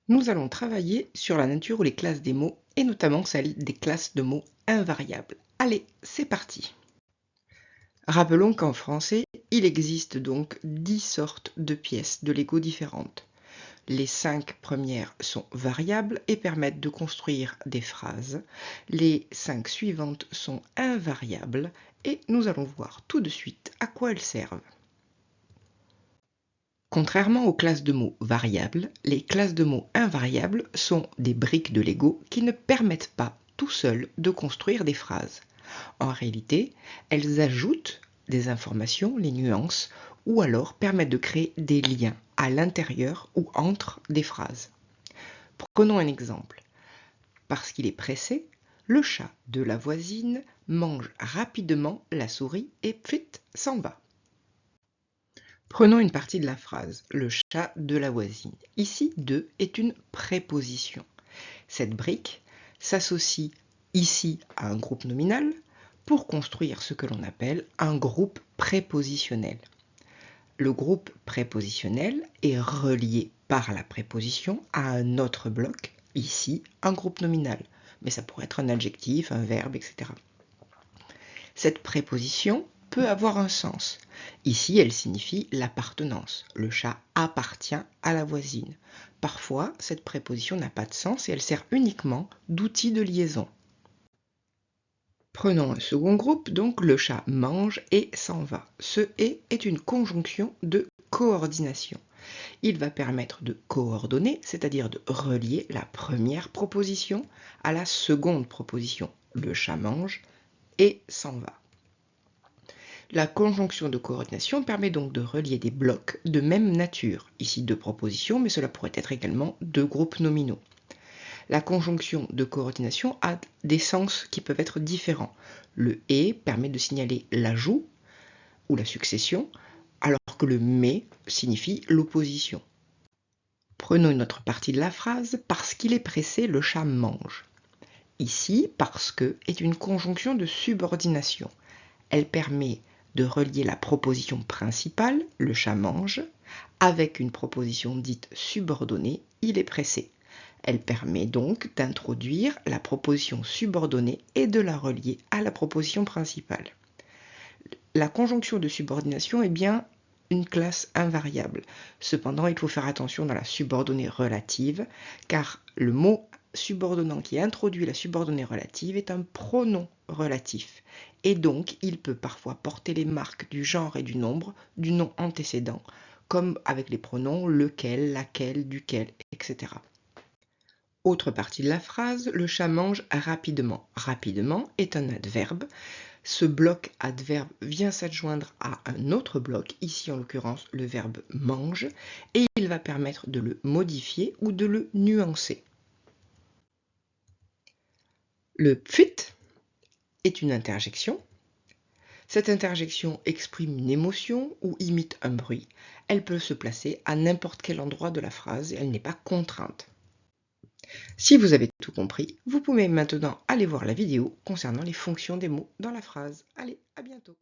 Nous allons travailler sur la nature ou les classes des mots, et notamment celle des classes de mots invariables. Allez, c'est parti! Rappelons qu'en français, il existe donc 10 sortes de pièces de Lego différentes. Les 5 premières sont variables et permettent de construire des phrases. Les 5 suivantes sont invariables et nous allons voir tout de suite à quoi elles servent. Contrairement aux classes de mots variables, les classes de mots invariables sont des briques de Lego qui ne permettent pas tout seuls de construire des phrases. En réalité, elles ajoutent des informations, les nuances, ou alors permettent de créer des liens à l'intérieur ou entre des phrases. Prenons un exemple. Parce qu'il est pressé, le chat de la voisine mange rapidement la souris et pfit, s'en va. Prenons une partie de la phrase, le chat de la voisine. Ici, de est une préposition. Cette brique s'associe ici à un groupe nominal pour construire ce que l'on appelle un groupe prépositionnel. Le groupe prépositionnel est relié par la préposition à un autre bloc, ici un groupe nominal, mais ça pourrait être un adjectif, un verbe, etc. Cette préposition peut avoir un sens. Ici, elle signifie l'appartenance. Le chat appartient à la voisine. Parfois, cette préposition n'a pas de sens et elle sert uniquement d'outil de liaison. Prenons un second groupe, donc le chat mange et s'en va. Ce « et » est une conjonction de coordination. Il va permettre de coordonner, c'est-à-dire de relier la première proposition à la seconde proposition. Le chat mange et s'en va. La conjonction de coordination permet donc de relier des blocs de même nature. Ici deux propositions, mais cela pourrait être également deux groupes nominaux. La conjonction de coordination a des sens qui peuvent être différents. Le « et » permet de signaler l'ajout ou la succession, alors que le « mais » signifie l'opposition. Prenons une autre partie de la phrase. Parce qu'il est pressé, le chat mange. Ici, parce que est une conjonction de subordination. Elle permet de relier la proposition principale, le chat mange, avec une proposition dite subordonnée, il est pressé. Elle permet donc d'introduire la proposition subordonnée et de la relier à la proposition principale. La conjonction de subordination est bien une classe invariable. Cependant, il faut faire attention dans la subordonnée relative, car le mot subordonnant qui introduit la subordonnée relative est un pronom relatif, et donc il peut parfois porter les marques du genre et du nombre du nom antécédent, comme avec les pronoms lequel, laquelle, duquel, etc. Autre partie de la phrase, le chat mange rapidement. Rapidement est un adverbe. Ce bloc adverbe vient s'adjoindre à un autre bloc, ici en l'occurrence le verbe mange, et il va permettre de le modifier ou de le nuancer. Le pfit est une interjection. Cette interjection exprime une émotion ou imite un bruit. Elle peut se placer à n'importe quel endroit de la phrase et elle n'est pas contrainte. Si vous avez tout compris, vous pouvez maintenant aller voir la vidéo concernant les fonctions des mots dans la phrase. Allez, à bientôt!